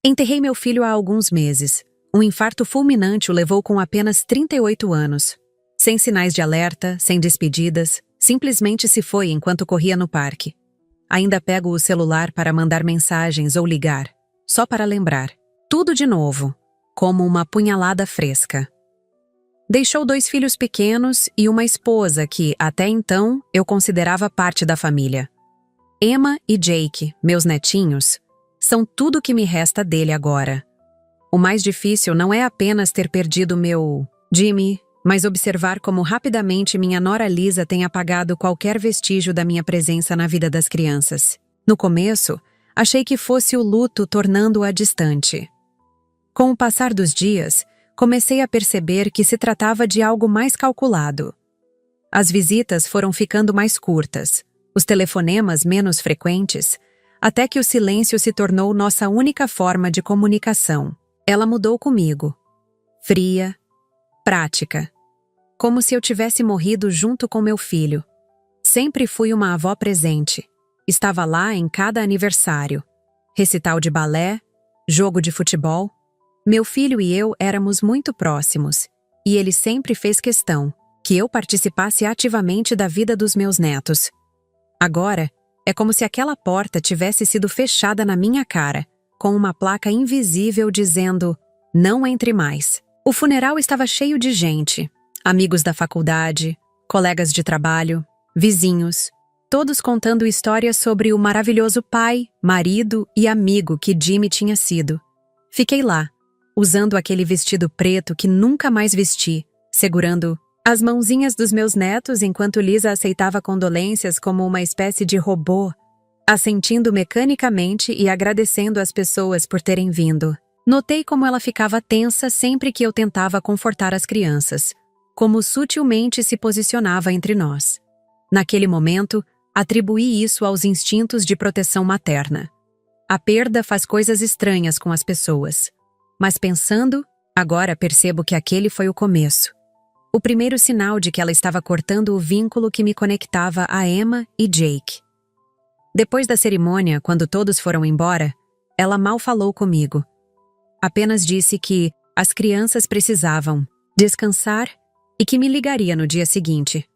Enterrei meu filho há alguns meses. Um infarto fulminante o levou com apenas 38 anos. Sem sinais de alerta, sem despedidas, simplesmente se foi enquanto corria no parque. Ainda pego o celular para mandar mensagens ou ligar, só para lembrar. Tudo de novo, como uma punhalada fresca. Deixou 2 filhos pequenos e uma esposa que, até então, eu considerava parte da família. Emma e Jake, meus netinhos, são tudo que me resta dele agora. O mais difícil não é apenas ter perdido meu Jimmy, mas observar como rapidamente minha nora Lisa tem apagado qualquer vestígio da minha presença na vida das crianças. No começo, achei que fosse o luto tornando-a distante. Com o passar dos dias, comecei a perceber que se tratava de algo mais calculado. As visitas foram ficando mais curtas, os telefonemas menos frequentes, até que o silêncio se tornou nossa única forma de comunicação. Ela mudou comigo. Fria, prática. Como se eu tivesse morrido junto com meu filho. Sempre fui uma avó presente. Estava lá em cada aniversário. Recital de balé, jogo de futebol. Meu filho e eu éramos muito próximos, e ele sempre fez questão que eu participasse ativamente da vida dos meus netos. Agora, é como se aquela porta tivesse sido fechada na minha cara, com uma placa invisível dizendo, não entre mais. O funeral estava cheio de gente, amigos da faculdade, colegas de trabalho, vizinhos, todos contando histórias sobre o maravilhoso pai, marido e amigo que Jimmy tinha sido. Fiquei lá, usando aquele vestido preto que nunca mais vesti, segurando as mãozinhas dos meus netos enquanto Lisa aceitava condolências como uma espécie de robô, assentindo mecanicamente e agradecendo às pessoas por terem vindo. Notei como ela ficava tensa sempre que eu tentava confortar as crianças, como sutilmente se posicionava entre nós. Naquele momento, atribuí isso aos instintos de proteção materna. A perda faz coisas estranhas com as pessoas. Mas pensando, agora percebo que aquele foi o começo. O primeiro sinal de que ela estava cortando o vínculo que me conectava a Emma e Jake. Depois da cerimônia, quando todos foram embora, ela mal falou comigo. Apenas disse que as crianças precisavam descansar e que me ligaria no dia seguinte.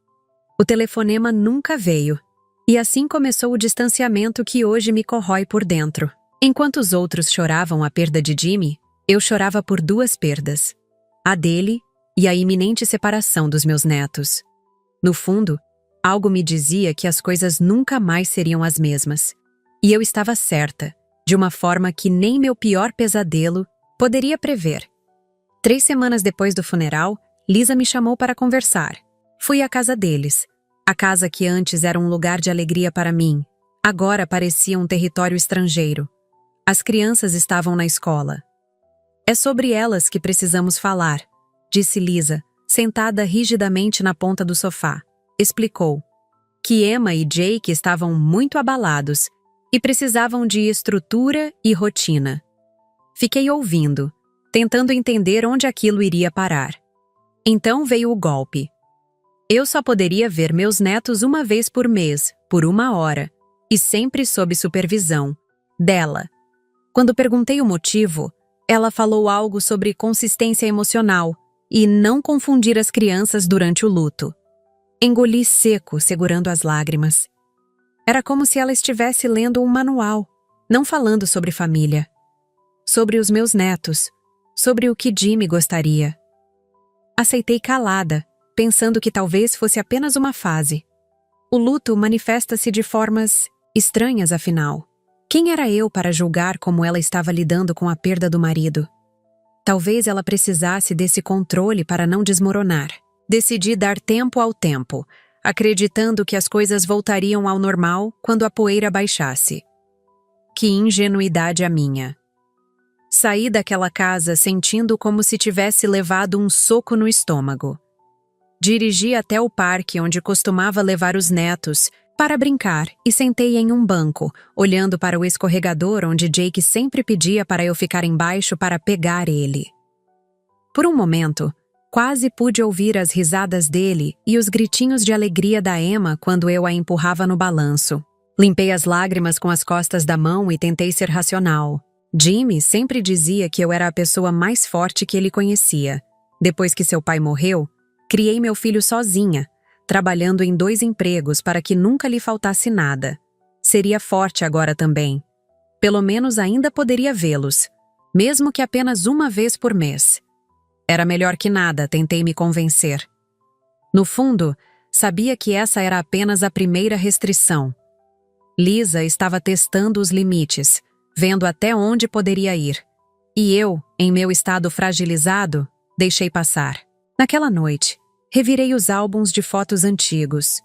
O telefonema nunca veio, e assim começou o distanciamento que hoje me corrói por dentro. Enquanto os outros choravam a perda de Jimmy, eu chorava por 2 perdas, a dele e a iminente separação dos meus netos. No fundo, algo me dizia que as coisas nunca mais seriam as mesmas. E eu estava certa, de uma forma que nem meu pior pesadelo poderia prever. 3 semanas depois do funeral, Lisa me chamou para conversar. Fui à casa deles. A casa que antes era um lugar de alegria para mim, agora parecia um território estrangeiro. As crianças estavam na escola. É sobre elas que precisamos falar, disse Lisa, sentada rigidamente na ponta do sofá. Explicou que Emma e Jake estavam muito abalados e precisavam de estrutura e rotina. Fiquei ouvindo, tentando entender onde aquilo iria parar. Então veio o golpe. Eu só poderia ver meus netos uma vez por mês, por 1 hora, e sempre sob supervisão dela. Quando perguntei o motivo, ela falou algo sobre consistência emocional e não confundir as crianças durante o luto. Engoli seco, segurando as lágrimas. Era como se ela estivesse lendo um manual, não falando sobre família. Sobre os meus netos, sobre o que Jimmy gostaria. Aceitei calada, pensando que talvez fosse apenas uma fase. O luto manifesta-se de formas estranhas, afinal. Quem era eu para julgar como ela estava lidando com a perda do marido? Talvez ela precisasse desse controle para não desmoronar. Decidi dar tempo ao tempo, acreditando que as coisas voltariam ao normal quando a poeira baixasse. Que ingenuidade a minha! Saí daquela casa sentindo como se tivesse levado um soco no estômago. Dirigi até o parque onde costumava levar os netos para brincar e sentei em um banco, olhando para o escorregador onde Jake sempre pedia para eu ficar embaixo para pegar ele. Por um momento, quase pude ouvir as risadas dele e os gritinhos de alegria da Emma quando eu a empurrava no balanço. Limpei as lágrimas com as costas da mão e tentei ser racional. Jimmy sempre dizia que eu era a pessoa mais forte que ele conhecia. Depois que seu pai morreu, criei meu filho sozinha, trabalhando em 2 empregos para que nunca lhe faltasse nada. Seria forte agora também. Pelo menos ainda poderia vê-los, mesmo que apenas uma vez por mês. Era melhor que nada, tentei me convencer. No fundo, sabia que essa era apenas a primeira restrição. Lisa estava testando os limites, vendo até onde poderia ir. E eu, em meu estado fragilizado, deixei passar. Naquela noite, revirei os álbuns de fotos antigos.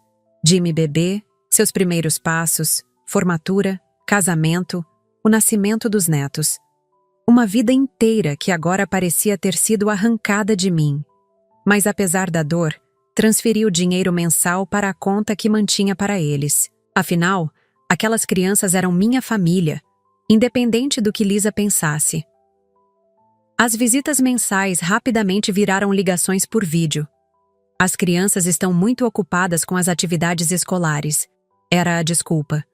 Jimmy bebê, seus primeiros passos, formatura, casamento, o nascimento dos netos. Uma vida inteira que agora parecia ter sido arrancada de mim. Mas apesar da dor, transferi o dinheiro mensal para a conta que mantinha para eles. Afinal, aquelas crianças eram minha família, independente do que Lisa pensasse. As visitas mensais rapidamente viraram ligações por vídeo. As crianças estão muito ocupadas com as atividades escolares. Era a desculpa.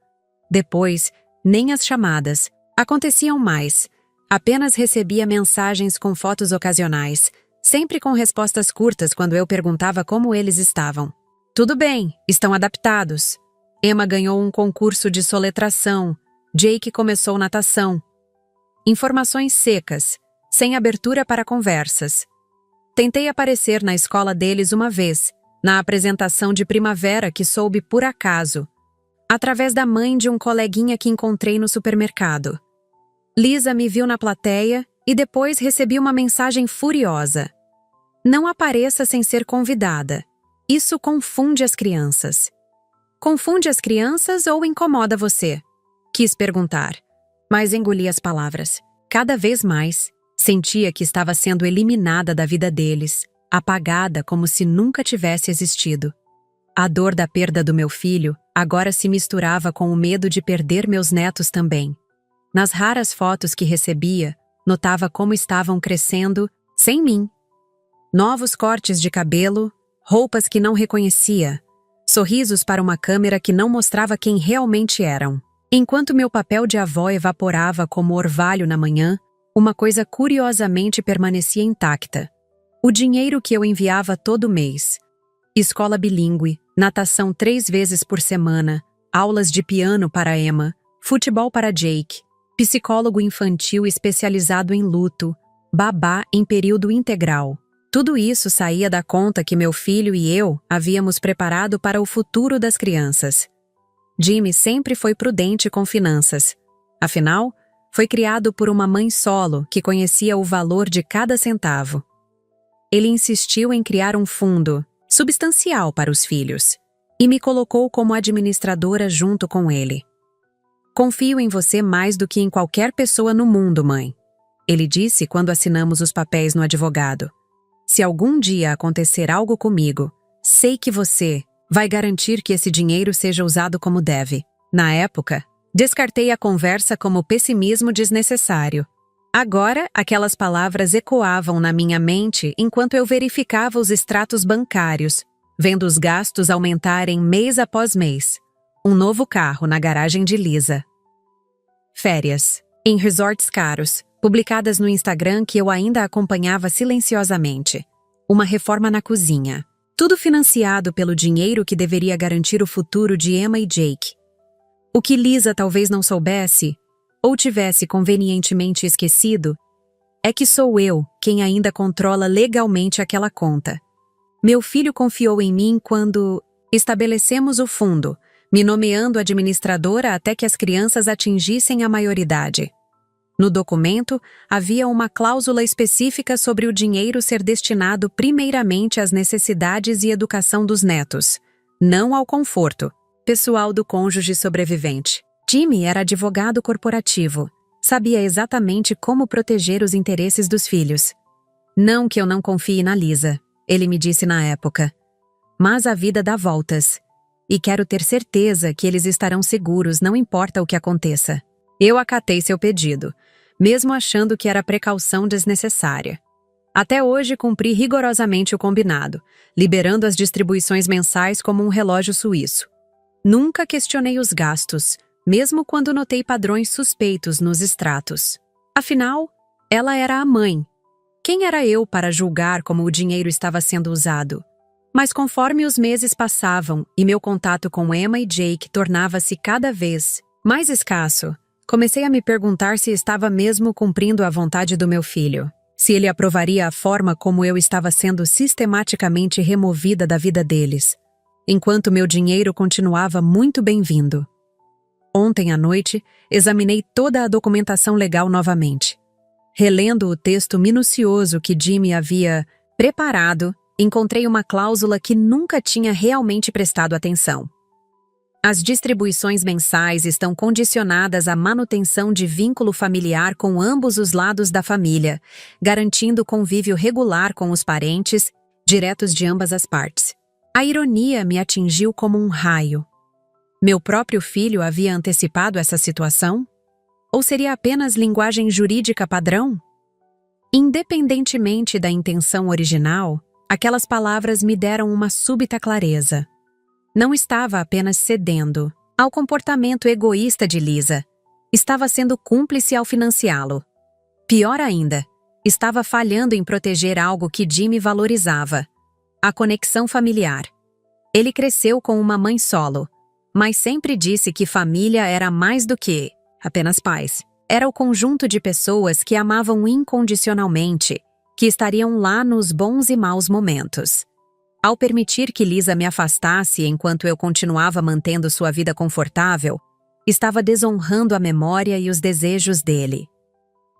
Depois, nem as chamadas aconteciam mais. Apenas recebia mensagens com fotos ocasionais, sempre com respostas curtas quando eu perguntava como eles estavam. Tudo bem, estão adaptados. Emma ganhou um concurso de soletração. Jake começou natação. Informações secas, sem abertura para conversas. Tentei aparecer na escola deles uma vez, na apresentação de primavera que soube por acaso, através da mãe de um coleguinha que encontrei no supermercado. Lisa me viu na plateia e depois recebi uma mensagem furiosa. Não apareça sem ser convidada. Isso confunde as crianças. Confunde as crianças ou incomoda você? Quis perguntar, mas engoli as palavras. Cada vez mais, sentia que estava sendo eliminada da vida deles, apagada como se nunca tivesse existido. A dor da perda do meu filho agora se misturava com o medo de perder meus netos também. Nas raras fotos que recebia, notava como estavam crescendo sem mim. Novos cortes de cabelo, roupas que não reconhecia, sorrisos para uma câmera que não mostrava quem realmente eram. Enquanto meu papel de avó evaporava como orvalho na manhã, uma coisa curiosamente permanecia intacta. O dinheiro que eu enviava todo mês. Escola bilíngue, natação 3 vezes por semana, aulas de piano para Emma, futebol para Jake, psicólogo infantil especializado em luto, babá em período integral. Tudo isso saía da conta que meu filho e eu havíamos preparado para o futuro das crianças. Jimmy sempre foi prudente com finanças. Afinal, foi criado por uma mãe solo que conhecia o valor de cada centavo. Ele insistiu em criar um fundo substancial para os filhos e me colocou como administradora junto com ele. Confio em você mais do que em qualquer pessoa no mundo, mãe, ele disse quando assinamos os papéis no advogado. Se algum dia acontecer algo comigo, sei que você vai garantir que esse dinheiro seja usado como deve. Na época, descartei a conversa como pessimismo desnecessário. Agora, aquelas palavras ecoavam na minha mente enquanto eu verificava os extratos bancários, vendo os gastos aumentarem mês após mês. Um novo carro na garagem de Lisa. Férias, em resorts caros, publicadas no Instagram que eu ainda acompanhava silenciosamente. Uma reforma na cozinha. Tudo financiado pelo dinheiro que deveria garantir o futuro de Emma e Jake. O que Lisa talvez não soubesse, ou tivesse convenientemente esquecido, é que sou eu quem ainda controla legalmente aquela conta. Meu filho confiou em mim quando estabelecemos o fundo, me nomeando administradora até que as crianças atingissem a maioridade. No documento, havia uma cláusula específica sobre o dinheiro ser destinado primeiramente às necessidades e educação dos netos, não ao conforto pessoal do cônjuge sobrevivente. Jimmy era advogado corporativo, sabia exatamente como proteger os interesses dos filhos. Não que eu não confie na Lisa, ele me disse na época. Mas a vida dá voltas. E quero ter certeza que eles estarão seguros, não importa o que aconteça. Eu acatei seu pedido, mesmo achando que era precaução desnecessária. Até hoje cumpri rigorosamente o combinado, liberando as distribuições mensais como um relógio suíço. Nunca questionei os gastos, mesmo quando notei padrões suspeitos nos extratos. Afinal, ela era a mãe. Quem era eu para julgar como o dinheiro estava sendo usado? Mas conforme os meses passavam e meu contato com Emma e Jake tornava-se cada vez mais escasso, comecei a me perguntar se estava mesmo cumprindo a vontade do meu filho, se ele aprovaria a forma como eu estava sendo sistematicamente removida da vida deles, enquanto meu dinheiro continuava muito bem-vindo. Ontem à noite, examinei toda a documentação legal novamente. Relendo o texto minucioso que Jimmy havia preparado, encontrei uma cláusula que nunca tinha realmente prestado atenção. As distribuições mensais estão condicionadas à manutenção de vínculo familiar com ambos os lados da família, garantindo convívio regular com os parentes, diretos de ambas as partes. A ironia me atingiu como um raio. Meu próprio filho havia antecipado essa situação? Ou seria apenas linguagem jurídica padrão? Independentemente da intenção original, aquelas palavras me deram uma súbita clareza. Não estava apenas cedendo ao comportamento egoísta de Lisa. Estava sendo cúmplice ao financiá-lo. Pior ainda, estava falhando em proteger algo que Jimmy valorizava: a conexão familiar. Ele cresceu com uma mãe solo, mas sempre disse que família era mais do que apenas pais. Era o conjunto de pessoas que amavam incondicionalmente, que estariam lá nos bons e maus momentos. Ao permitir que Lisa me afastasse enquanto eu continuava mantendo sua vida confortável, estava desonrando a memória e os desejos dele.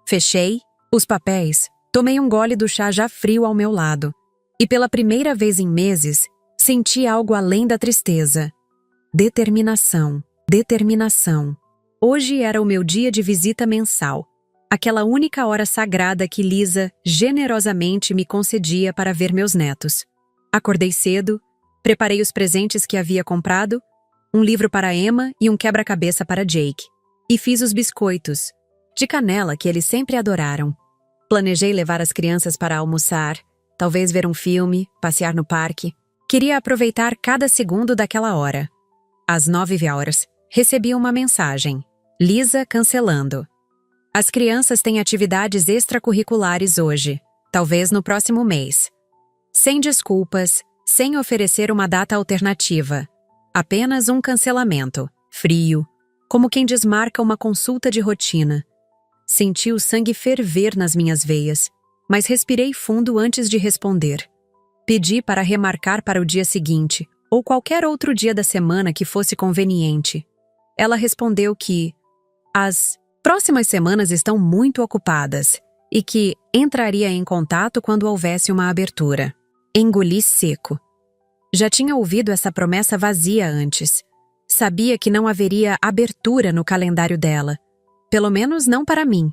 Fechei os papéis, tomei um gole do chá já frio ao meu lado, e pela primeira vez em meses, senti algo além da tristeza. Determinação, determinação. Hoje era o meu dia de visita mensal, aquela única hora sagrada que Lisa generosamente me concedia para ver meus netos. Acordei cedo, preparei os presentes que havia comprado, um livro para Emma e um quebra-cabeça para Jake. E fiz os biscoitos, de canela que eles sempre adoraram. Planejei levar as crianças para almoçar, talvez ver um filme, passear no parque. Queria aproveitar cada segundo daquela hora. Às 9h, recebi uma mensagem. Lisa cancelando. As crianças têm atividades extracurriculares hoje, talvez no próximo mês. Sem desculpas, sem oferecer uma data alternativa. Apenas um cancelamento, frio, como quem desmarca uma consulta de rotina. Senti o sangue ferver nas minhas veias, mas respirei fundo antes de responder. Pedi para remarcar para o dia seguinte, ou qualquer outro dia da semana que fosse conveniente. Ela respondeu que as próximas semanas estão muito ocupadas e que entraria em contato quando houvesse uma abertura. Engoli seco. Já tinha ouvido essa promessa vazia antes. Sabia que não haveria abertura no calendário dela. Pelo menos não para mim.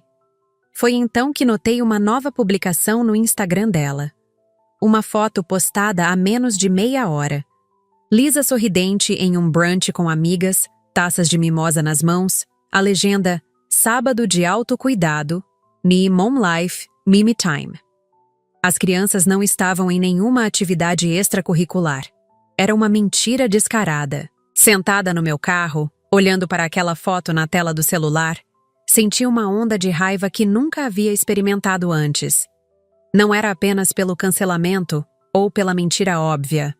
Foi então que notei uma nova publicação no Instagram dela. Uma foto postada há menos de meia hora. Lisa sorridente em um brunch com amigas, taças de mimosa nas mãos, a legenda Sábado de autocuidado, Me Mom Life, Mimi Time. As crianças não estavam em nenhuma atividade extracurricular. Era uma mentira descarada. Sentada no meu carro, olhando para aquela foto na tela do celular, senti uma onda de raiva que nunca havia experimentado antes. Não era apenas pelo cancelamento ou pela mentira óbvia.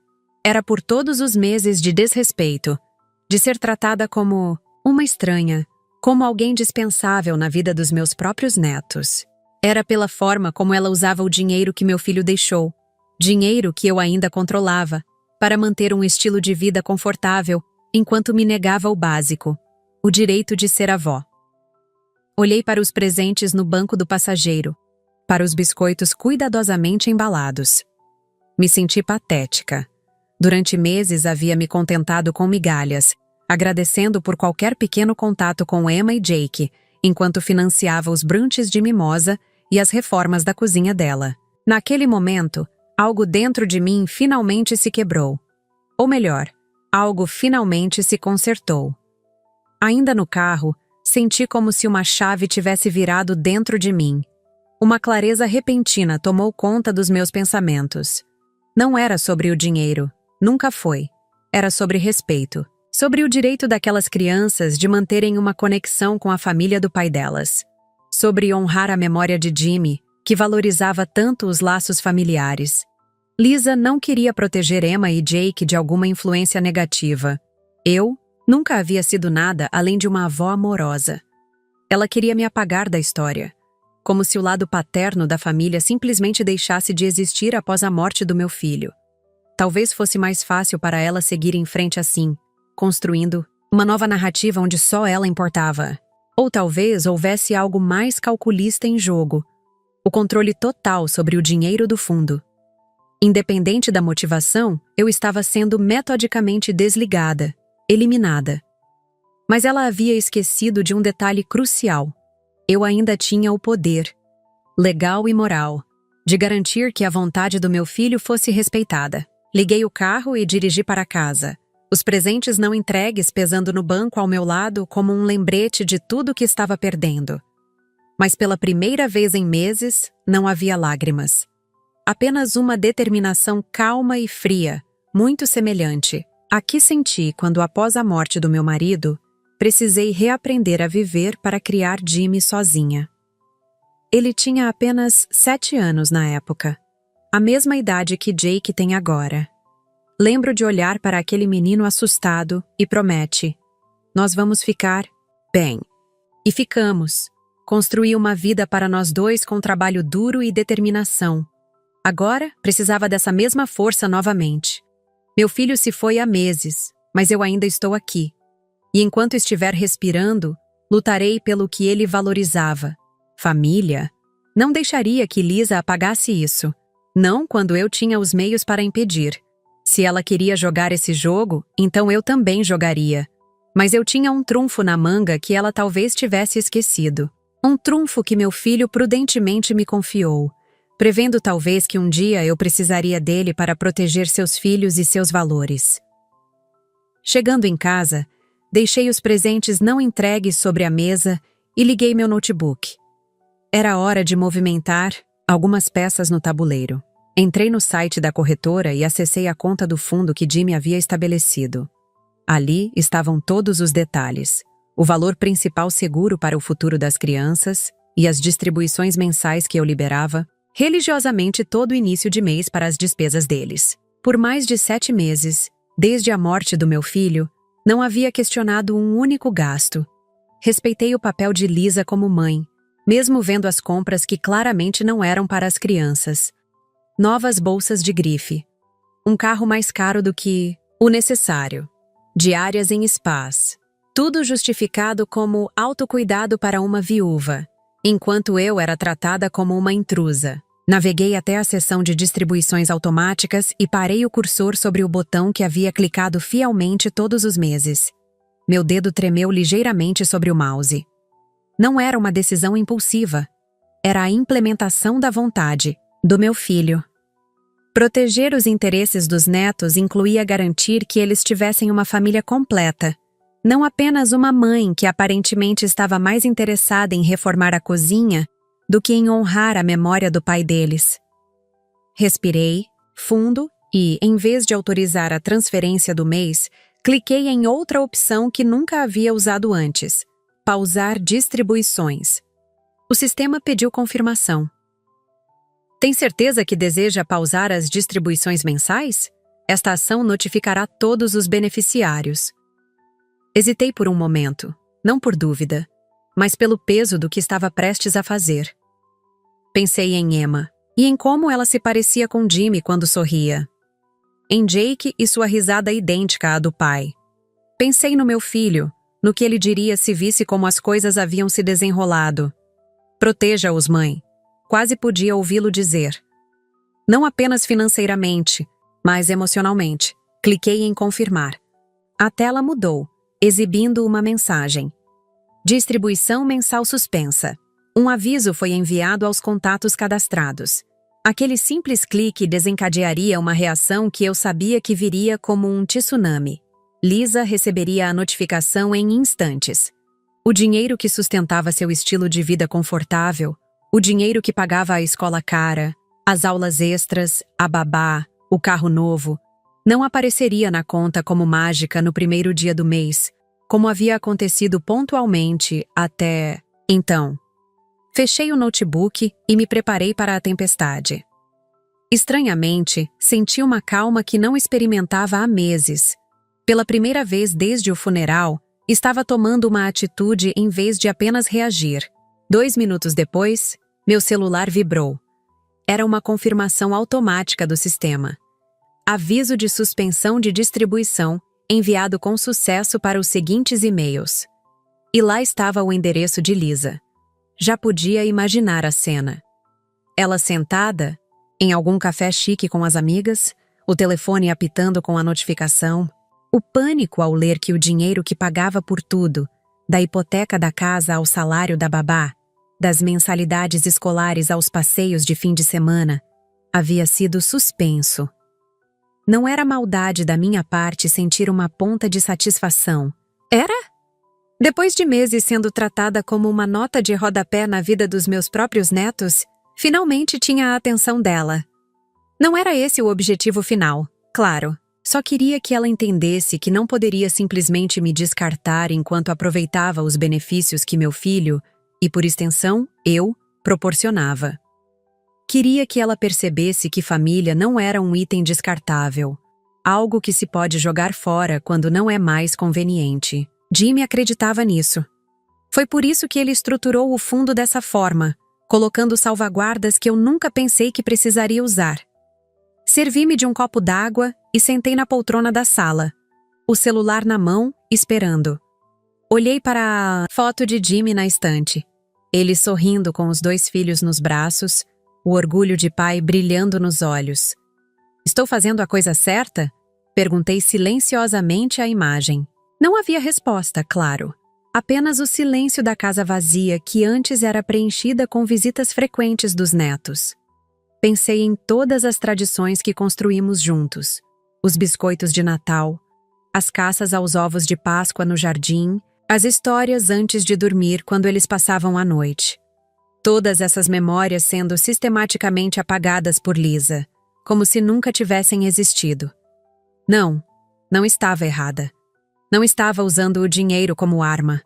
Era por todos os meses de desrespeito, de ser tratada como uma estranha, como alguém dispensável na vida dos meus próprios netos. Era pela forma como ela usava o dinheiro que meu filho deixou, dinheiro que eu ainda controlava, para manter um estilo de vida confortável, enquanto me negava o básico, o direito de ser avó. Olhei para os presentes no banco do passageiro, para os biscoitos cuidadosamente embalados. Me senti patética. Durante meses havia me contentado com migalhas, agradecendo por qualquer pequeno contato com Emma e Jake, enquanto financiava os brunches de mimosa e as reformas da cozinha dela. Naquele momento, algo dentro de mim finalmente se quebrou. Ou melhor, algo finalmente se consertou. Ainda no carro, senti como se uma chave tivesse virado dentro de mim. Uma clareza repentina tomou conta dos meus pensamentos. Não era sobre o dinheiro, nunca foi. Era sobre respeito, sobre o direito daquelas crianças de manterem uma conexão com a família do pai delas. sobre honrar a memória de Jimmy, que valorizava tanto os laços familiares. Lisa não queria proteger Emma e Jake de alguma influência negativa. Eu nunca havia sido nada além de uma avó amorosa. Ela queria me apagar da história, como se o lado paterno da família simplesmente deixasse de existir após a morte do meu filho. Talvez fosse mais fácil para ela seguir em frente assim, construindo uma nova narrativa onde só ela importava. Ou talvez houvesse algo mais calculista em jogo, o controle total sobre o dinheiro do fundo. Independente da motivação, eu estava sendo metodicamente desligada, eliminada. Mas ela havia esquecido de um detalhe crucial. Eu ainda tinha o poder, legal e moral, de garantir que a vontade do meu filho fosse respeitada. Liguei o carro e dirigi para casa, os presentes não entregues pesando no banco ao meu lado como um lembrete de tudo que estava perdendo. Mas pela primeira vez em meses, não havia lágrimas. Apenas uma determinação calma e fria, muito semelhante à que senti quando, após a morte do meu marido, precisei reaprender a viver para criar Jimmy sozinha. Ele tinha apenas 7 anos na época, a mesma idade que Jake tem agora. Lembro de olhar para aquele menino assustado e promete: nós vamos ficar bem. E ficamos. Construí uma vida para nós dois com trabalho duro e determinação. Agora, precisava dessa mesma força novamente. Meu filho se foi há meses, mas eu ainda estou aqui. E enquanto estiver respirando, lutarei pelo que ele valorizava. Família. Não deixaria que Lisa apagasse isso. Não quando eu tinha os meios para impedir. Se ela queria jogar esse jogo, então eu também jogaria. Mas eu tinha um trunfo na manga que ela talvez tivesse esquecido. Um trunfo que meu filho prudentemente me confiou, prevendo talvez que um dia eu precisaria dele para proteger seus filhos e seus valores. Chegando em casa, deixei os presentes não entregues sobre a mesa e liguei meu notebook. Era hora de movimentar algumas peças no tabuleiro. Entrei no site da corretora e acessei a conta do fundo que Jimmy havia estabelecido. Ali estavam todos os detalhes, o valor principal seguro para o futuro das crianças e as distribuições mensais que eu liberava religiosamente todo início de mês para as despesas deles. Por mais de 7 meses, desde a morte do meu filho, não havia questionado um único gasto. Respeitei o papel de Lisa como mãe, mesmo vendo as compras que claramente não eram para as crianças. Novas bolsas de grife. Um carro mais caro do que o necessário. Diárias em spas. Tudo justificado como autocuidado para uma viúva, enquanto eu era tratada como uma intrusa. Naveguei até a seção de distribuições automáticas e parei o cursor sobre o botão que havia clicado fielmente todos os meses. Meu dedo tremeu ligeiramente sobre o mouse. Não era uma decisão impulsiva. Era a implementação da vontade do meu filho. Proteger os interesses dos netos incluía garantir que eles tivessem uma família completa, não apenas uma mãe que aparentemente estava mais interessada em reformar a cozinha do que em honrar a memória do pai deles. Respirei, fundo, e, em vez de autorizar a transferência do mês, cliquei em outra opção que nunca havia usado antes: pausar distribuições. O sistema pediu confirmação. Tem certeza que deseja pausar as distribuições mensais? Esta ação notificará todos os beneficiários. Hesitei por um momento, não por dúvida, mas pelo peso do que estava prestes a fazer. Pensei em Emma e em como ela se parecia com Jimmy quando sorria. Em Jake e sua risada idêntica à do pai. Pensei no meu filho, no que ele diria se visse como as coisas haviam se desenrolado. Proteja-os, mãe. Quase podia ouvi-lo dizer. Não apenas financeiramente, mas emocionalmente. Cliquei em confirmar. A tela mudou, exibindo uma mensagem. Distribuição mensal suspensa. Um aviso foi enviado aos contatos cadastrados. Aquele simples clique desencadearia uma reação que eu sabia que viria como um tsunami. Lisa receberia a notificação em instantes. O dinheiro que sustentava seu estilo de vida confortável, o dinheiro que pagava a escola cara, as aulas extras, a babá, o carro novo, não apareceria na conta como mágica no primeiro dia do mês, como havia acontecido pontualmente até então. Fechei o notebook e me preparei para a tempestade. Estranhamente, senti uma calma que não experimentava há meses. Pela primeira vez desde o funeral, estava tomando uma atitude em vez de apenas reagir. 2 minutos depois, meu celular vibrou. Era uma confirmação automática do sistema. Aviso de suspensão de distribuição, enviado com sucesso para os seguintes e-mails. E lá estava o endereço de Lisa. Já podia imaginar a cena. Ela sentada, em algum café chique com as amigas, o telefone apitando com a notificação, o pânico ao ler que o dinheiro que pagava por tudo, da hipoteca da casa ao salário da babá, das mensalidades escolares aos passeios de fim de semana, havia sido suspenso. Não era maldade da minha parte sentir uma ponta de satisfação. Era? Depois de meses sendo tratada como uma nota de rodapé na vida dos meus próprios netos, finalmente tinha a atenção dela. Não era esse o objetivo final, claro. Só queria que ela entendesse que não poderia simplesmente me descartar enquanto aproveitava os benefícios que meu filho, e por extensão, eu, proporcionava. Queria que ela percebesse que família não era um item descartável, algo que se pode jogar fora quando não é mais conveniente. Jimmy acreditava nisso. Foi por isso que ele estruturou o fundo dessa forma, colocando salvaguardas que eu nunca pensei que precisaria usar. Servi-me de um copo d'água e sentei na poltrona da sala, o celular na mão, esperando. Olhei para a foto de Jimmy na estante. Ele sorrindo com os 2 filhos nos braços, o orgulho de pai brilhando nos olhos. Estou fazendo a coisa certa? Perguntei silenciosamente à imagem. Não havia resposta, claro. Apenas o silêncio da casa vazia que antes era preenchida com visitas frequentes dos netos. Pensei em todas as tradições que construímos juntos. Os biscoitos de Natal, as caças aos ovos de Páscoa no jardim, as histórias antes de dormir quando eles passavam a noite. Todas essas memórias sendo sistematicamente apagadas por Lisa, como se nunca tivessem existido. Não estava errada. Não estava usando o dinheiro como arma.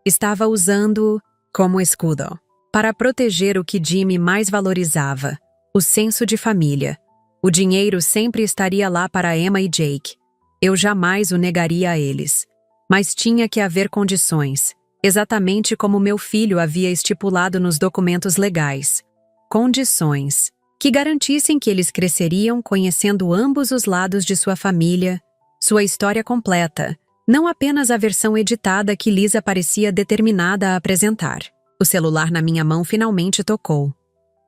Estava usando-o como escudo. Para proteger o que Jimmy mais valorizava, o senso de família. O dinheiro sempre estaria lá para Emma e Jake. Eu jamais o negaria a eles. Mas tinha que haver condições, exatamente como meu filho havia estipulado nos documentos legais. Condições que garantissem que eles cresceriam conhecendo ambos os lados de sua família, sua história completa, não apenas a versão editada que Lisa parecia determinada a apresentar. O celular na minha mão finalmente tocou.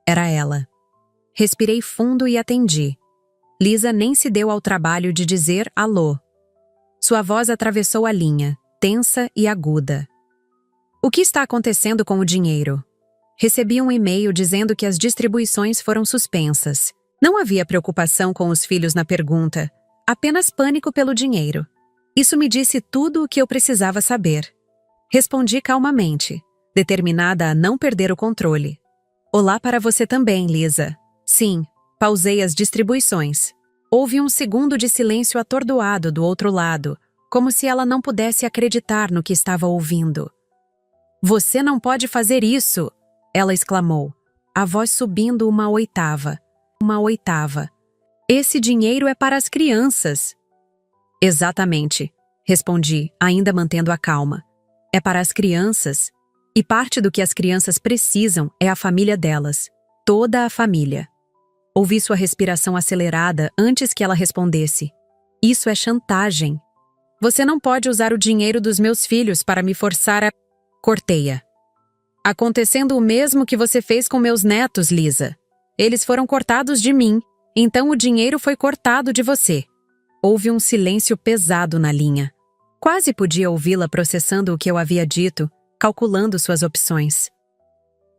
Era ela. Respirei fundo e atendi. Lisa nem se deu ao trabalho de dizer alô. Sua voz atravessou a linha, tensa e aguda. O que está acontecendo com o dinheiro? Recebi um e-mail dizendo que as distribuições foram suspensas. Não havia preocupação com os filhos na pergunta, apenas pânico pelo dinheiro. Isso me disse tudo o que eu precisava saber. Respondi calmamente, determinada a não perder o controle. Olá para você também, Lisa. Sim, pausei as distribuições. Houve um segundo de silêncio atordoado do outro lado, como se ela não pudesse acreditar no que estava ouvindo. Você não pode fazer isso! Ela exclamou, a voz subindo uma oitava. Uma oitava. Esse dinheiro é para as crianças. Exatamente, respondi, ainda mantendo a calma. É para as crianças, e parte do que as crianças precisam é a família delas. Toda a família. Ouvi sua respiração acelerada antes que ela respondesse. Isso é chantagem. Você não pode usar o dinheiro dos meus filhos para me forçar a... Cortei-a. Acontecendo o mesmo que você fez com meus netos, Lisa. Eles foram cortados de mim, então o dinheiro foi cortado de você. Houve um silêncio pesado na linha. Quase podia ouvi-la processando o que eu havia dito, calculando suas opções.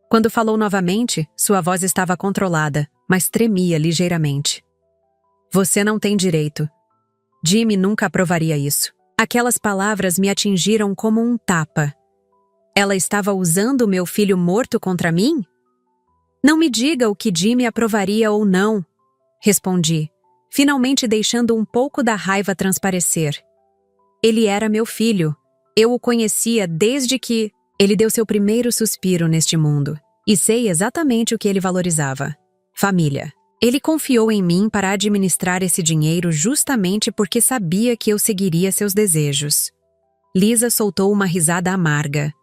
Quando falou novamente, sua voz estava controlada, mas tremia ligeiramente. Você não tem direito. Jimmy nunca aprovaria isso. Aquelas palavras me atingiram como um tapa. Ela estava usando o meu filho morto contra mim? Não me diga o que Jimmy aprovaria ou não, respondi, finalmente deixando um pouco da raiva transparecer. Ele era meu filho. Eu o conhecia desde que ele deu seu primeiro suspiro neste mundo. E sei exatamente o que ele valorizava: família. Ele confiou em mim para administrar esse dinheiro justamente porque sabia que eu seguiria seus desejos. Lisa soltou uma risada amarga.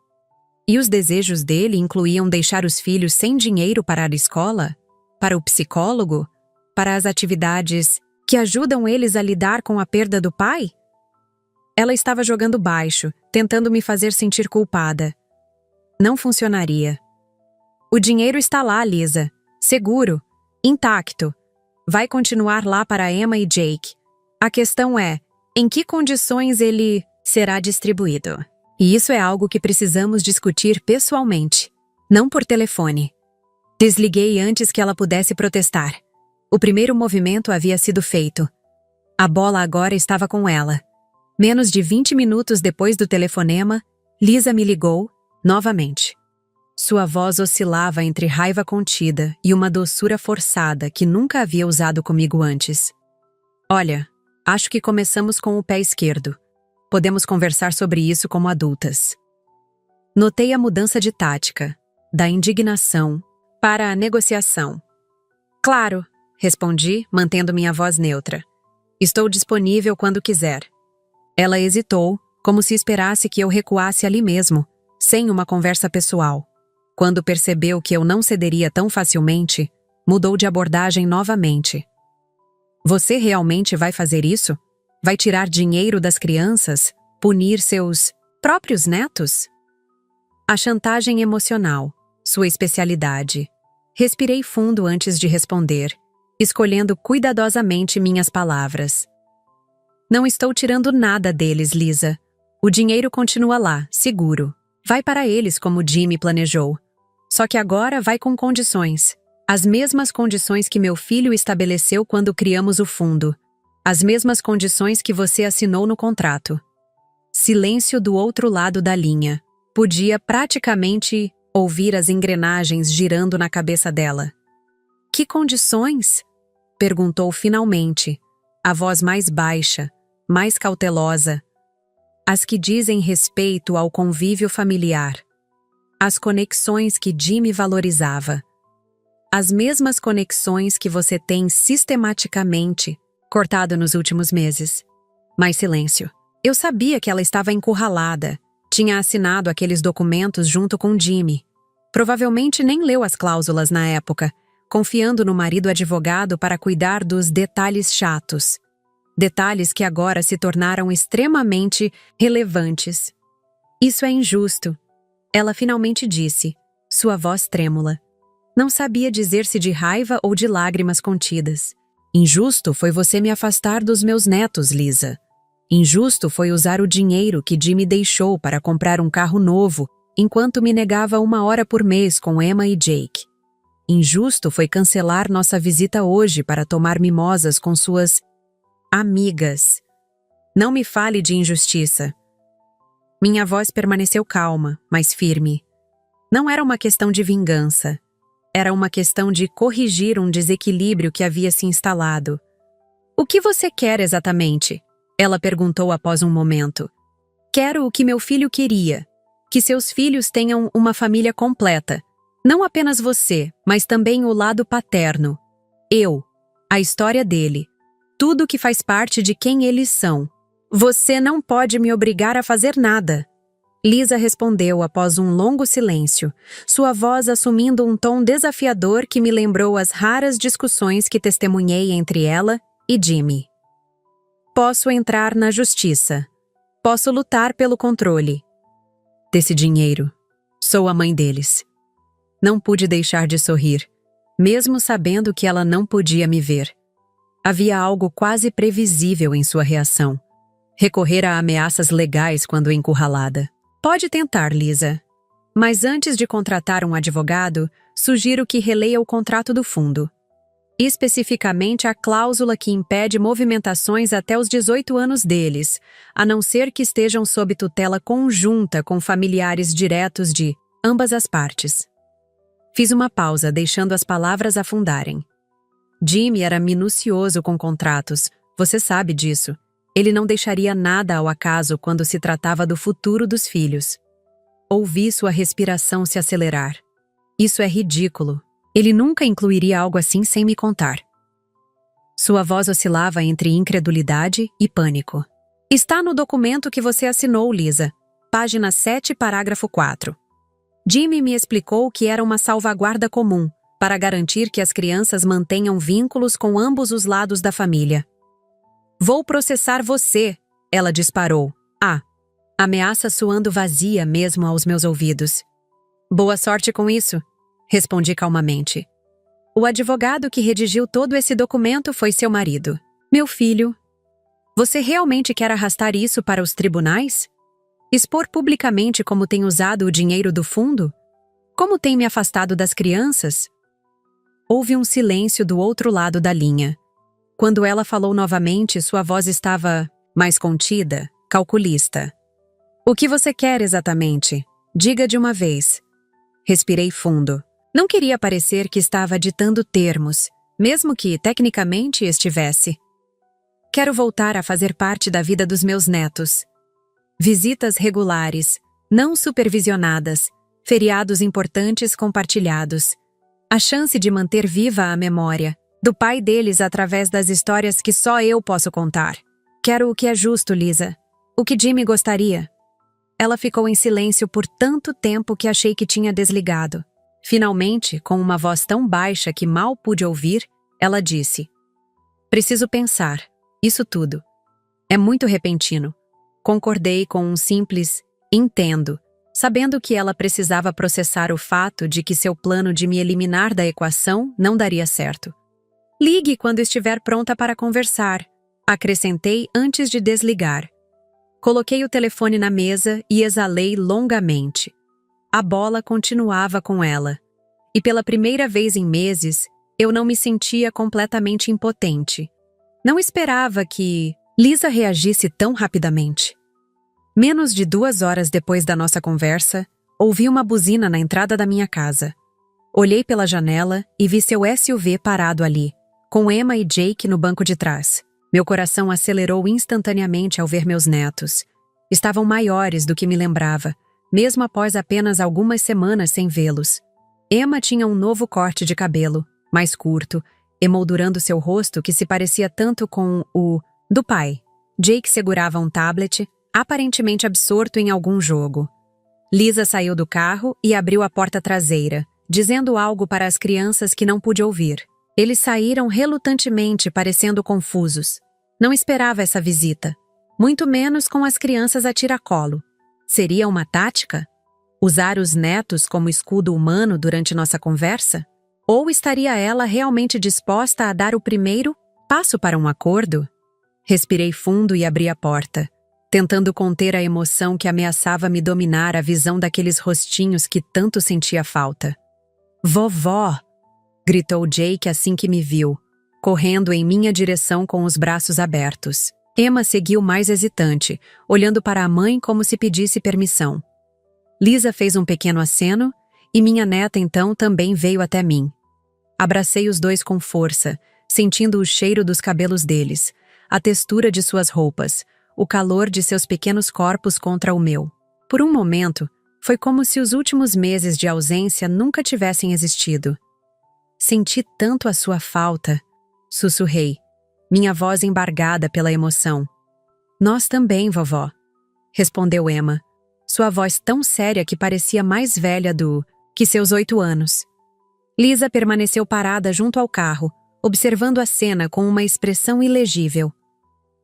E os desejos dele incluíam deixar os filhos sem dinheiro para a escola? Para o psicólogo? Para as atividades que ajudam eles a lidar com a perda do pai? Ela estava jogando baixo, tentando me fazer sentir culpada. Não funcionaria. O dinheiro está lá, Lisa. Seguro. Intacto. Vai continuar lá para Emma e Jake. A questão é, em que condições ele será distribuído? E isso é algo que precisamos discutir pessoalmente, não por telefone. Desliguei antes que ela pudesse protestar. O primeiro movimento havia sido feito. A bola agora estava com ela. Menos de 20 minutos depois do telefonema, Lisa me ligou, novamente. Sua voz oscilava entre raiva contida e uma doçura forçada que nunca havia usado comigo antes. Olha, acho que começamos com o pé esquerdo. Podemos conversar sobre isso como adultas. Notei a mudança de tática, da indignação para a negociação. Claro, respondi, mantendo minha voz neutra. Estou disponível quando quiser. Ela hesitou, como se esperasse que eu recuasse ali mesmo, sem uma conversa pessoal. Quando percebeu que eu não cederia tão facilmente, mudou de abordagem novamente. Você realmente vai fazer isso? Vai tirar dinheiro das crianças? Punir seus próprios netos? A chantagem emocional, sua especialidade. Respirei fundo antes de responder, escolhendo cuidadosamente minhas palavras. Não estou tirando nada deles, Lisa. O dinheiro continua lá, seguro. Vai para eles como Jimmy planejou. Só que agora vai com condições. As mesmas condições que meu filho estabeleceu quando criamos o fundo. As mesmas condições que você assinou no contrato. Silêncio do outro lado da linha. Podia praticamente ouvir as engrenagens girando na cabeça dela. Que condições? Perguntou finalmente, a voz mais baixa, mais cautelosa. As que dizem respeito ao convívio familiar. As conexões que Jimmy valorizava. As mesmas conexões que você tem sistematicamente cortado nos últimos meses. Mais silêncio. Eu sabia que ela estava encurralada. Tinha assinado aqueles documentos junto com Jimmy. Provavelmente nem leu as cláusulas na época, confiando no marido advogado para cuidar dos detalhes chatos. Detalhes que agora se tornaram extremamente relevantes. Isso é injusto. Ela finalmente disse, sua voz trêmula. Não sabia dizer se de raiva ou de lágrimas contidas. Injusto foi você me afastar dos meus netos, Lisa. Injusto foi usar o dinheiro que Jimmy deixou para comprar um carro novo, enquanto me negava 1 hora por mês com Emma e Jake. Injusto foi cancelar nossa visita hoje para tomar mimosas com suas amigas. Não me fale de injustiça. Minha voz permaneceu calma, mas firme. Não era uma questão de vingança. Era uma questão de corrigir um desequilíbrio que havia se instalado. O que você quer exatamente? Ela perguntou após um momento. Quero o que meu filho queria. Que seus filhos tenham uma família completa. Não apenas você, mas também o lado paterno. Eu. A história dele. Tudo que faz parte de quem eles são. Você não pode me obrigar a fazer nada. Lisa respondeu após um longo silêncio, sua voz assumindo um tom desafiador que me lembrou as raras discussões que testemunhei entre ela e Jimmy. Posso entrar na justiça. Posso lutar pelo controle desse dinheiro. Sou a mãe deles. Não pude deixar de sorrir, mesmo sabendo que ela não podia me ver. Havia algo quase previsível em sua reação. Recorrer a ameaças legais quando encurralada. Pode tentar, Lisa. Mas antes de contratar um advogado, sugiro que releia o contrato do fundo. Especificamente a cláusula que impede movimentações até os 18 anos deles, a não ser que estejam sob tutela conjunta com familiares diretos de ambas as partes. Fiz uma pausa, deixando as palavras afundarem. Jimmy era minucioso com contratos, você sabe disso. Ele não deixaria nada ao acaso quando se tratava do futuro dos filhos. Ouvi sua respiração se acelerar. Isso é ridículo. Ele nunca incluiria algo assim sem me contar. Sua voz oscilava entre incredulidade e pânico. Está no documento que você assinou, Lisa. Página 7, parágrafo 4. Jimmy me explicou que era uma salvaguarda comum, para garantir que as crianças mantenham vínculos com ambos os lados da família. Vou processar você, ela disparou. Ameaça soando vazia mesmo aos meus ouvidos. Boa sorte com isso, respondi calmamente. O advogado que redigiu todo esse documento foi seu marido. Meu filho, você realmente quer arrastar isso para os tribunais? Expor publicamente como tem usado o dinheiro do fundo? Como tem me afastado das crianças? Houve um silêncio do outro lado da linha. Quando ela falou novamente, sua voz estava mais contida, calculista. O que você quer exatamente? Diga de uma vez. Respirei fundo. Não queria parecer que estava ditando termos, mesmo que, tecnicamente, estivesse. Quero voltar a fazer parte da vida dos meus netos. Visitas regulares, não supervisionadas, feriados importantes compartilhados. A chance de manter viva a memória do pai deles através das histórias que só eu posso contar. Quero o que é justo, Lisa. O que Jimmy gostaria. Ela ficou em silêncio por tanto tempo que achei que tinha desligado. Finalmente, com uma voz tão baixa que mal pude ouvir, ela disse: Preciso pensar. Isso tudo. É muito repentino. Concordei com um simples entendo, sabendo que ela precisava processar o fato de que seu plano de me eliminar da equação não daria certo. Ligue quando estiver pronta para conversar, acrescentei antes de desligar. Coloquei o telefone na mesa e exalei longamente. A bola continuava com ela. E pela primeira vez em meses, eu não me sentia completamente impotente. Não esperava que Lisa reagisse tão rapidamente. Menos de 2 horas depois da nossa conversa, ouvi uma buzina na entrada da minha casa. Olhei pela janela e vi seu SUV parado ali, com Emma e Jake no banco de trás. Meu coração acelerou instantaneamente ao ver meus netos. Estavam maiores do que me lembrava, mesmo após apenas algumas semanas sem vê-los. Emma tinha um novo corte de cabelo, mais curto, emoldurando seu rosto que se parecia tanto com o do pai. Jake segurava um tablet, aparentemente absorto em algum jogo. Lisa saiu do carro e abriu a porta traseira, dizendo algo para as crianças que não pude ouvir. Eles saíram relutantemente, parecendo confusos. Não esperava essa visita, muito menos com as crianças a tiracolo. Seria uma tática? Usar os netos como escudo humano durante nossa conversa? Ou estaria ela realmente disposta a dar o primeiro passo para um acordo? Respirei fundo e abri a porta, tentando conter a emoção que ameaçava me dominar à visão daqueles rostinhos que tanto sentia falta. Vovó! Gritou Jake assim que me viu, correndo em minha direção com os braços abertos. Emma seguiu mais hesitante, olhando para a mãe como se pedisse permissão. Lisa fez um pequeno aceno e minha neta então também veio até mim. Abracei os dois com força, sentindo o cheiro dos cabelos deles, a textura de suas roupas, o calor de seus pequenos corpos contra o meu. Por um momento, foi como se os últimos meses de ausência nunca tivessem existido. Senti tanto a sua falta, sussurrei, minha voz embargada pela emoção. Nós também, vovó, respondeu Emma, sua voz tão séria que parecia mais velha que seus 8 anos. Lisa permaneceu parada junto ao carro, observando a cena com uma expressão ilegível.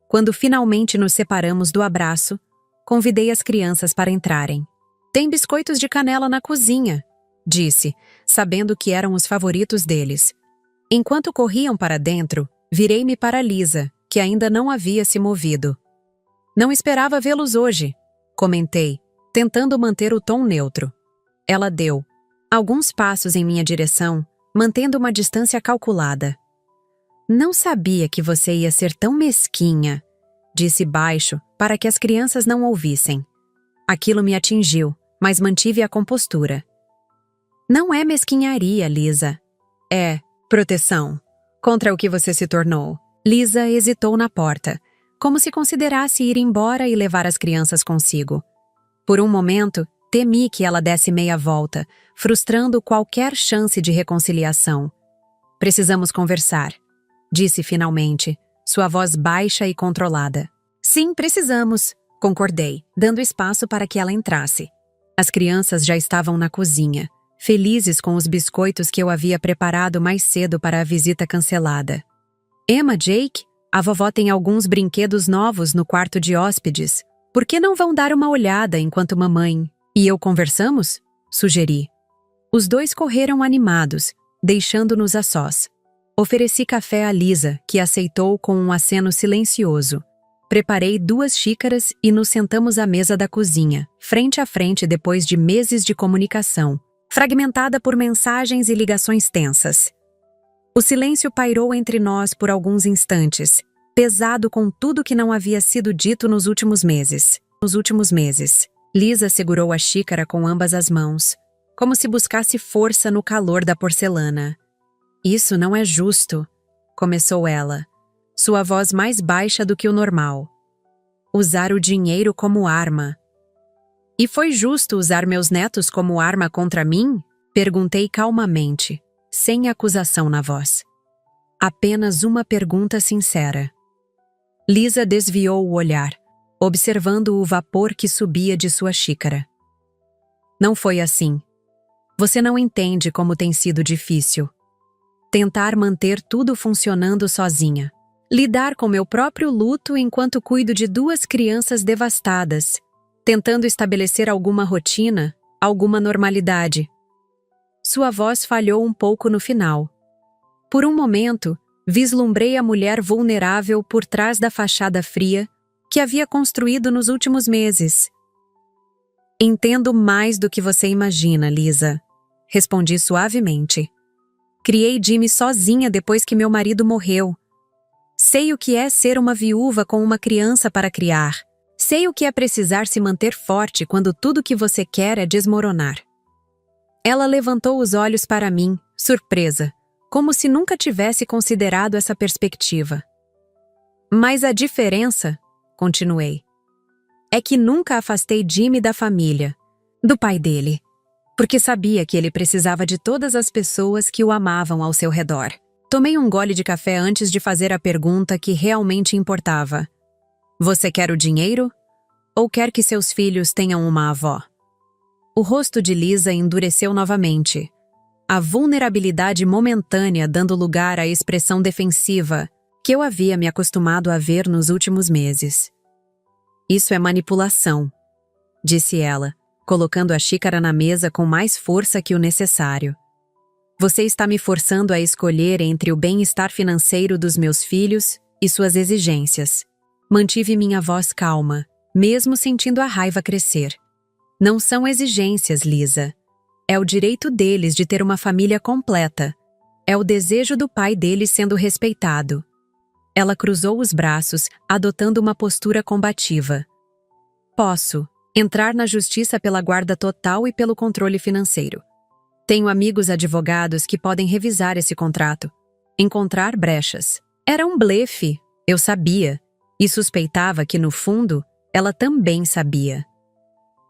Quando finalmente nos separamos do abraço, convidei as crianças para entrarem. Tem biscoitos de canela na cozinha, disse, sabendo que eram os favoritos deles. Enquanto corriam para dentro, virei-me para Lisa, que ainda não havia se movido. Não esperava vê-los hoje, comentei, tentando manter o tom neutro. Ela deu alguns passos em minha direção, mantendo uma distância calculada. Não sabia que você ia ser tão mesquinha, disse baixo, para que as crianças não ouvissem. Aquilo me atingiu, mas mantive a compostura. Não é mesquinharia, Lisa. É proteção contra o que você se tornou. Lisa hesitou na porta, como se considerasse ir embora e levar as crianças consigo. Por um momento, Temi que ela desse meia volta, frustrando qualquer chance de reconciliação. Precisamos conversar, disse finalmente, sua voz baixa e controlada. Sim, precisamos, concordei, dando espaço para que ela entrasse. As crianças já estavam na cozinha, felizes com os biscoitos que eu havia preparado mais cedo para a visita cancelada. Emma, Jake, a vovó tem alguns brinquedos novos no quarto de hóspedes. Por que não vão dar uma olhada enquanto mamãe e eu conversamos? Sugeri. Os dois correram animados, deixando-nos a sós. Ofereci café a Lisa, que aceitou com um aceno silencioso. Preparei 2 xícaras e nos sentamos à mesa da cozinha, frente a frente depois de meses de comunicação, fragmentada por mensagens e ligações tensas. O silêncio pairou entre nós por alguns instantes, pesado com tudo que não havia sido dito nos últimos meses. Lisa segurou a xícara com ambas as mãos, como se buscasse força no calor da porcelana. Isso não é justo, começou ela, sua voz mais baixa do que o normal. Usar o dinheiro como arma. E foi justo usar meus netos como arma contra mim? Perguntei calmamente, sem acusação na voz. Apenas uma pergunta sincera. Lisa desviou o olhar, observando o vapor que subia de sua xícara. Não foi assim. Você não entende como tem sido difícil. Tentar manter tudo funcionando sozinha. Lidar com meu próprio luto enquanto cuido de 2 crianças devastadas, tentando estabelecer alguma rotina, alguma normalidade. Sua voz falhou um pouco no final. Por um momento, vislumbrei a mulher vulnerável por trás da fachada fria que havia construído nos últimos meses. Entendo mais do que você imagina, Lisa, respondi suavemente. Criei Jimmy sozinha depois que meu marido morreu. Sei o que é ser uma viúva com uma criança para criar. Sei o que é precisar se manter forte quando tudo que você quer é desmoronar. Ela levantou os olhos para mim, surpresa, como se nunca tivesse considerado essa perspectiva. Mas a diferença, continuei, é que nunca afastei Jimmy da família, do pai dele, porque sabia que ele precisava de todas as pessoas que o amavam ao seu redor. Tomei um gole de café antes de fazer a pergunta que realmente importava. Você quer o dinheiro? Ou quer que seus filhos tenham uma avó? O rosto de Lisa endureceu novamente, a vulnerabilidade momentânea dando lugar à expressão defensiva que eu havia me acostumado a ver nos últimos meses. Isso é manipulação, disse ela, colocando a xícara na mesa com mais força que o necessário. Você está me forçando a escolher entre o bem-estar financeiro dos meus filhos e suas exigências. Mantive minha voz calma, mesmo sentindo a raiva crescer. Não são exigências, Lisa. É o direito deles de ter uma família completa. É o desejo do pai deles sendo respeitado. Ela cruzou os braços, adotando uma postura combativa. Posso entrar na justiça pela guarda total e pelo controle financeiro. Tenho amigos advogados que podem revisar esse contrato, encontrar brechas. Era um blefe, eu sabia, e suspeitava que, no fundo, ela também sabia.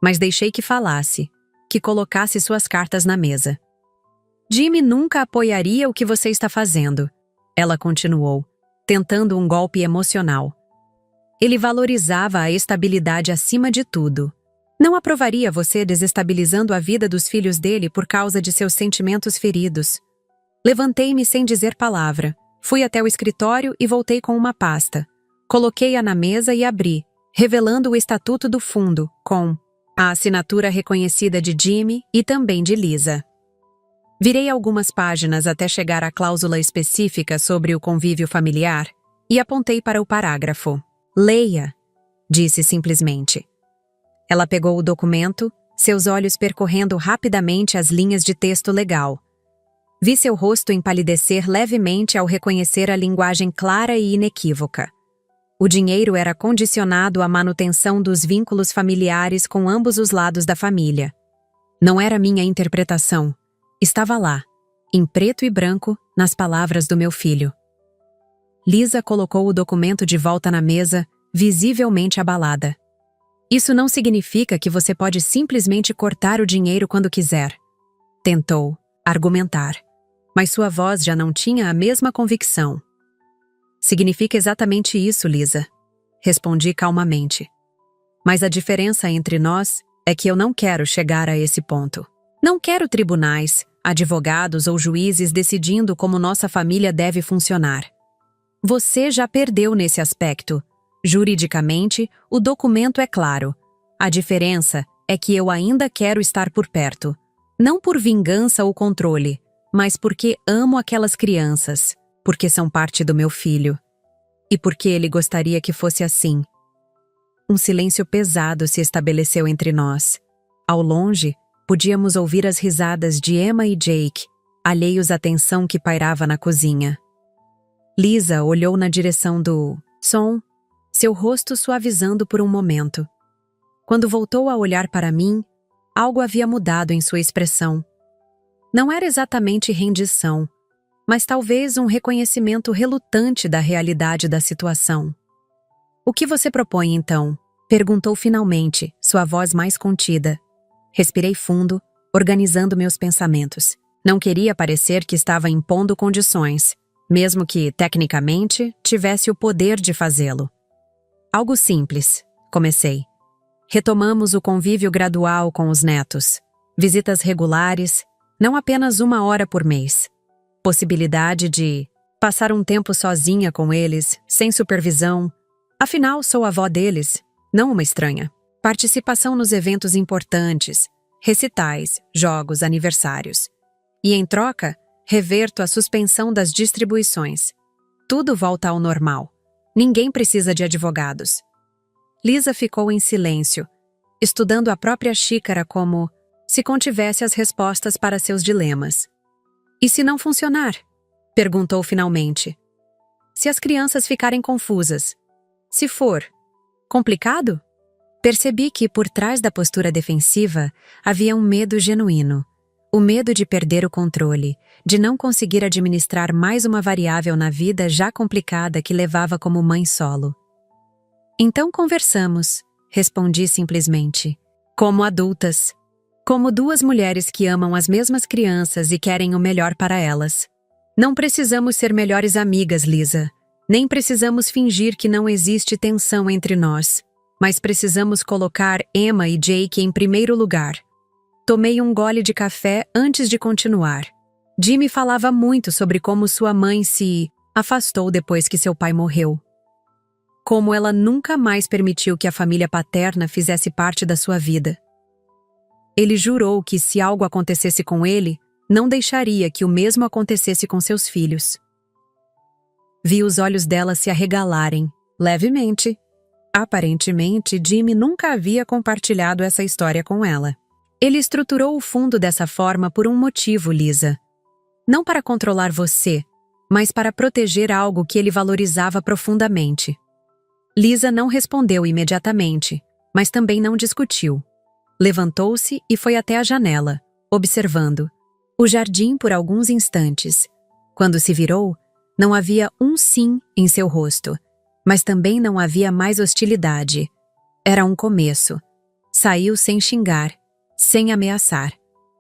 Mas deixei que falasse, que colocasse suas cartas na mesa. Jimmy nunca apoiaria o que você está fazendo, ela continuou, tentando um golpe emocional. Ele valorizava a estabilidade acima de tudo. Não aprovaria você desestabilizando a vida dos filhos dele por causa de seus sentimentos feridos. Levantei-me sem dizer palavra, fui até o escritório e voltei com uma pasta. Coloquei-a na mesa e abri, revelando o estatuto do fundo, com a assinatura reconhecida de Jimmy e também de Lisa. Virei algumas páginas até chegar à cláusula específica sobre o convívio familiar e apontei para o parágrafo. Leia, disse simplesmente. Ela pegou o documento, seus olhos percorrendo rapidamente as linhas de texto legal. Vi seu rosto empalidecer levemente ao reconhecer a linguagem clara e inequívoca. O dinheiro era condicionado à manutenção dos vínculos familiares com ambos os lados da família. Não era minha interpretação. Estava lá, em preto e branco, nas palavras do meu filho. Lisa colocou o documento de volta na mesa, visivelmente abalada. Isso não significa que você pode simplesmente cortar o dinheiro quando quiser. Tentou argumentar, mas sua voz já não tinha a mesma convicção. Significa exatamente isso, Lisa. Respondi calmamente. Mas a diferença entre nós é que eu não quero chegar a esse ponto. Não quero tribunais, advogados ou juízes decidindo como nossa família deve funcionar. Você já perdeu nesse aspecto. Juridicamente, o documento é claro. A diferença é que eu ainda quero estar por perto. Não por vingança ou controle, mas porque amo aquelas crianças, porque são parte do meu filho. E porque ele gostaria que fosse assim. Um silêncio pesado se estabeleceu entre nós. Ao longe, podíamos ouvir as risadas de Emma e Jake, alheios à tensão que pairava na cozinha. Lisa olhou na direção do som, seu rosto suavizando por um momento. Quando voltou a olhar para mim, algo havia mudado em sua expressão. Não era exatamente rendição, mas talvez um reconhecimento relutante da realidade da situação. "O que você propõe, então?" perguntou finalmente, sua voz mais contida. Respirei fundo, organizando meus pensamentos. Não queria parecer que estava impondo condições, mesmo que, tecnicamente, tivesse o poder de fazê-lo. "Algo simples", comecei. "Retomamos o convívio gradual com os netos. Visitas regulares, não apenas 1 hora por mês. Possibilidade de passar um tempo sozinha com eles, sem supervisão. Afinal, sou a avó deles, não uma estranha. Participação nos eventos importantes, recitais, jogos, aniversários. E, em troca, reverto a suspensão das distribuições. Tudo volta ao normal. Ninguém precisa de advogados." Lisa ficou em silêncio, estudando a própria xícara como se contivesse as respostas para seus dilemas. "E se não funcionar?" perguntou finalmente. "Se as crianças ficarem confusas? Se for complicado?" Percebi que, por trás da postura defensiva, havia um medo genuíno. O medo de perder o controle, de não conseguir administrar mais uma variável na vida já complicada que levava como mãe solo. "Então conversamos", respondi simplesmente. "Como adultas. Como duas mulheres que amam as mesmas crianças e querem o melhor para elas. Não precisamos ser melhores amigas, Lisa. Nem precisamos fingir que não existe tensão entre nós. Mas precisamos colocar Emma e Jake em primeiro lugar." Tomei um gole de café antes de continuar. Jimmy falava muito sobre como sua mãe se afastou depois que seu pai morreu. Como ela nunca mais permitiu que a família paterna fizesse parte da sua vida. Ele jurou que, se algo acontecesse com ele, não deixaria que o mesmo acontecesse com seus filhos. Vi os olhos dela se arregalarem, levemente. Aparentemente, Jimmy nunca havia compartilhado essa história com ela. Ele estruturou o fundo dessa forma por um motivo, Lisa. Não para controlar você, mas para proteger algo que ele valorizava profundamente. Lisa não respondeu imediatamente, mas também não discutiu. Levantou-se e foi até a janela, observando o jardim por alguns instantes. Quando se virou, não havia um sim em seu rosto, mas também não havia mais hostilidade. Era um começo. Saiu sem xingar, sem ameaçar.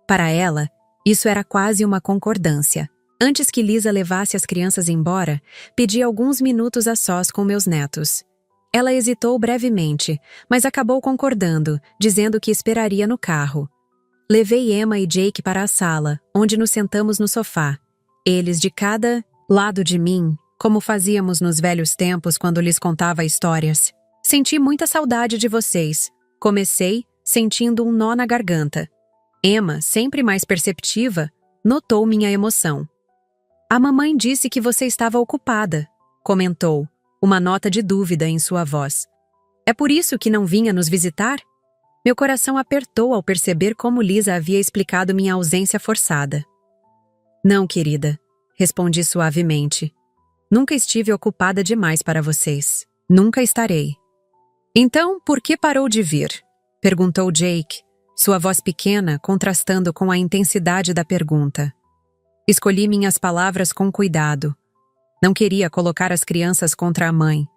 Para ela, isso era quase uma concordância. Antes que Lisa levasse as crianças embora, pedi alguns minutos a sós com meus netos. Ela hesitou brevemente, mas acabou concordando, dizendo que esperaria no carro. Levei Emma e Jake para a sala, onde nos sentamos no sofá. Eles de cada lado de mim, como fazíamos nos velhos tempos quando lhes contava histórias. "Senti muita saudade de vocês", comecei, sentindo um nó na garganta. Emma, sempre mais perceptiva, notou minha emoção. "A mamãe disse que você estava ocupada", comentou, uma nota de dúvida em sua voz. "É por isso que não vinha nos visitar?" Meu coração apertou ao perceber como Lisa havia explicado minha ausência forçada. "Não, querida", respondi suavemente. "Nunca estive ocupada demais para vocês. Nunca estarei." "Então, por que parou de vir?" perguntou Jake, sua voz pequena contrastando com a intensidade da pergunta. Escolhi minhas palavras com cuidado. Não queria colocar as crianças contra a mãe,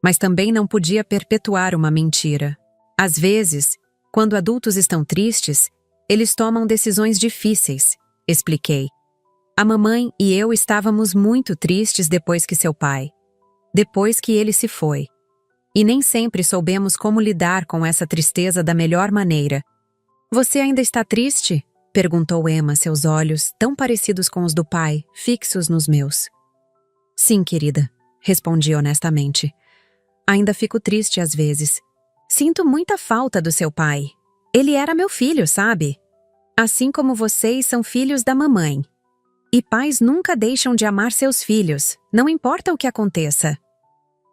mas também não podia perpetuar uma mentira. Às vezes, quando adultos estão tristes, eles tomam decisões difíceis, expliquei. A mamãe e eu estávamos muito tristes depois que seu pai. Depois que ele se foi. E nem sempre soubemos como lidar com essa tristeza da melhor maneira. Você ainda está triste? Perguntou Emma, seus olhos, tão parecidos com os do pai, fixos nos meus. Sim, querida, respondi honestamente. Ainda fico triste às vezes. Sinto muita falta do seu pai. Ele era meu filho, sabe? Assim como vocês são filhos da mamãe. E pais nunca deixam de amar seus filhos, não importa o que aconteça.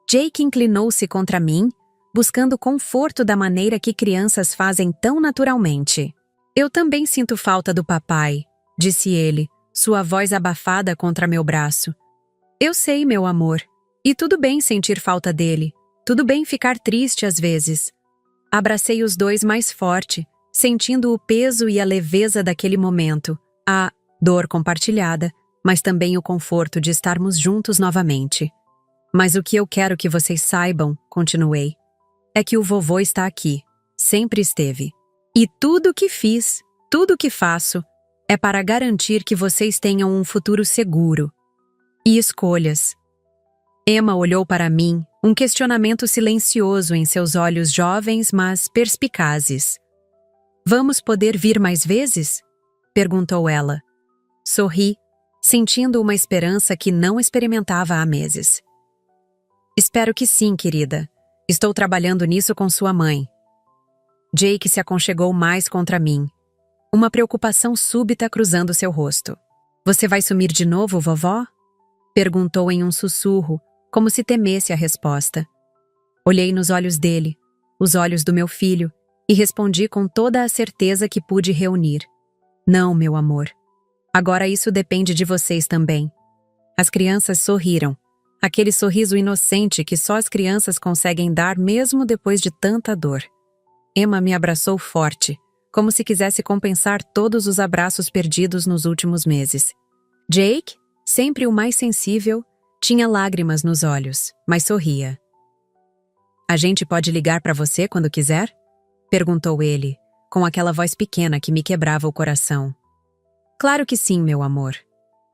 Jake inclinou-se contra mim, buscando conforto da maneira que crianças fazem tão naturalmente. Eu também sinto falta do papai, disse ele, sua voz abafada contra meu braço. Eu sei, meu amor. E tudo bem sentir falta dele. Tudo bem ficar triste às vezes. Abracei os dois mais forte, sentindo o peso e a leveza daquele momento, a dor compartilhada, mas também o conforto de estarmos juntos novamente. Mas o que eu quero que vocês saibam, continuei, é que o vovô está aqui, sempre esteve. E tudo o que fiz, tudo o que faço, é para garantir que vocês tenham um futuro seguro. E escolhas. Emma olhou para mim, um questionamento silencioso em seus olhos jovens, mas perspicazes. Vamos poder vir mais vezes? Perguntou ela. Sorri, sentindo uma esperança que não experimentava há meses. Espero que sim, querida. Estou trabalhando nisso com sua mãe. Jake se aconchegou mais contra mim, uma preocupação súbita cruzando seu rosto. Você vai sumir de novo, vovó? Perguntou em um sussurro, como se temesse a resposta. Olhei nos olhos dele, os olhos do meu filho, e respondi com toda a certeza que pude reunir. Não, meu amor. Agora isso depende de vocês também. As crianças sorriram, aquele sorriso inocente que só as crianças conseguem dar mesmo depois de tanta dor. Emma me abraçou forte, como se quisesse compensar todos os abraços perdidos nos últimos meses. Jake, sempre o mais sensível, tinha lágrimas nos olhos, mas sorria. A gente pode ligar para você quando quiser? Perguntou ele, com aquela voz pequena que me quebrava o coração. Claro que sim, meu amor,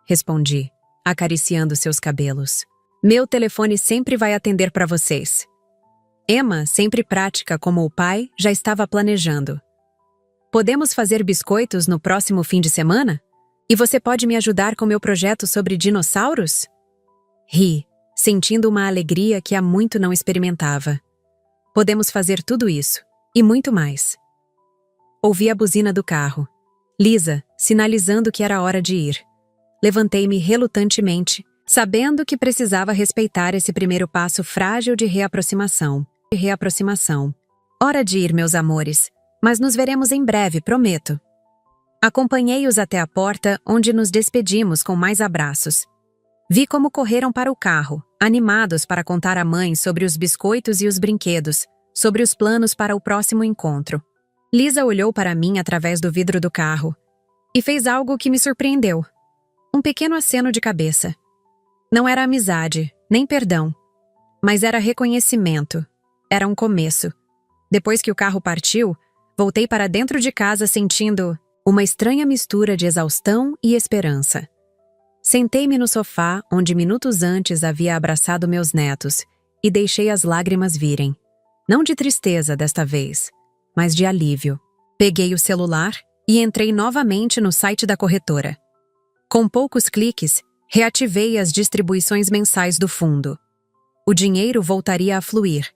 respondi, acariciando seus cabelos. Meu telefone sempre vai atender para vocês. Emma, sempre prática como o pai, já estava planejando. Podemos fazer biscoitos no próximo fim de semana? E você pode me ajudar com meu projeto sobre dinossauros? Ri, sentindo uma alegria que há muito não experimentava. Podemos fazer tudo isso, e muito mais. Ouvi a buzina do carro. Lisa, sinalizando que era hora de ir. Levantei-me relutantemente, sabendo que precisava respeitar esse primeiro passo frágil de reaproximação. Hora de ir, meus amores, mas nos veremos em breve, prometo. Acompanhei-os até a porta, onde nos despedimos com mais abraços. Vi como correram para o carro, animados para contar à mãe sobre os biscoitos e os brinquedos, sobre os planos para o próximo encontro. Lisa olhou para mim através do vidro do carro e fez algo que me surpreendeu. Um pequeno aceno de cabeça. Não era amizade, nem perdão, mas era reconhecimento. Era um começo. Depois que o carro partiu, voltei para dentro de casa sentindo uma estranha mistura de exaustão e esperança. Sentei-me no sofá, onde minutos antes havia abraçado meus netos, e deixei as lágrimas virem. Não de tristeza desta vez, mas de alívio. Peguei o celular e entrei novamente no site da corretora. Com poucos cliques, reativei as distribuições mensais do fundo. O dinheiro voltaria a fluir.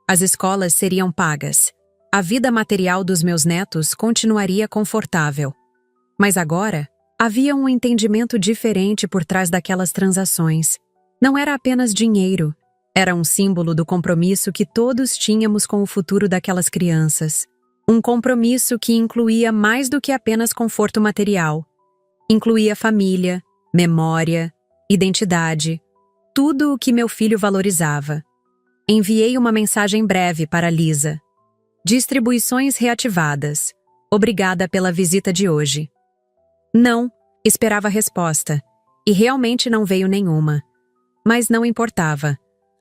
As escolas seriam pagas. A vida material dos meus netos continuaria confortável. Mas agora, havia um entendimento diferente por trás daquelas transações. Não era apenas dinheiro. Era um símbolo do compromisso que todos tínhamos com o futuro daquelas crianças. Um compromisso que incluía mais do que apenas conforto material. Incluía família, memória, identidade, tudo o que meu filho valorizava. Enviei uma mensagem breve para Lisa. Distribuições reativadas. Obrigada pela visita de hoje. Não, esperava a resposta, e realmente não veio nenhuma. Mas não importava.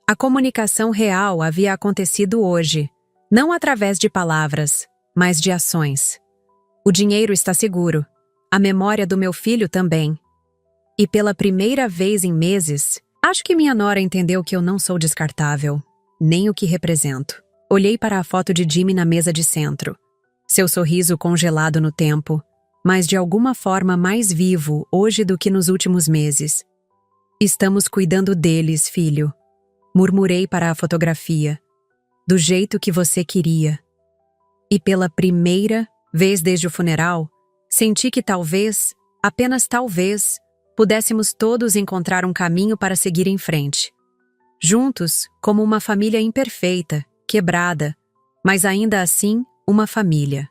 A comunicação real havia acontecido hoje, Não através de palavras, mas de ações. O dinheiro está seguro, a memória do meu filho também. E pela primeira vez em meses, acho que minha nora entendeu que eu não sou descartável, nem o que represento. Olhei para a foto de Jimmy na mesa de centro. Seu sorriso congelado no tempo, mas de alguma forma mais vivo hoje do que nos últimos meses. Estamos cuidando deles, filho. Murmurei para a fotografia. Do jeito que você queria. E pela primeira vez desde o funeral, senti que talvez, apenas talvez, pudéssemos todos encontrar um caminho para seguir em frente. Juntos, como uma família imperfeita, quebrada, mas ainda assim, uma família.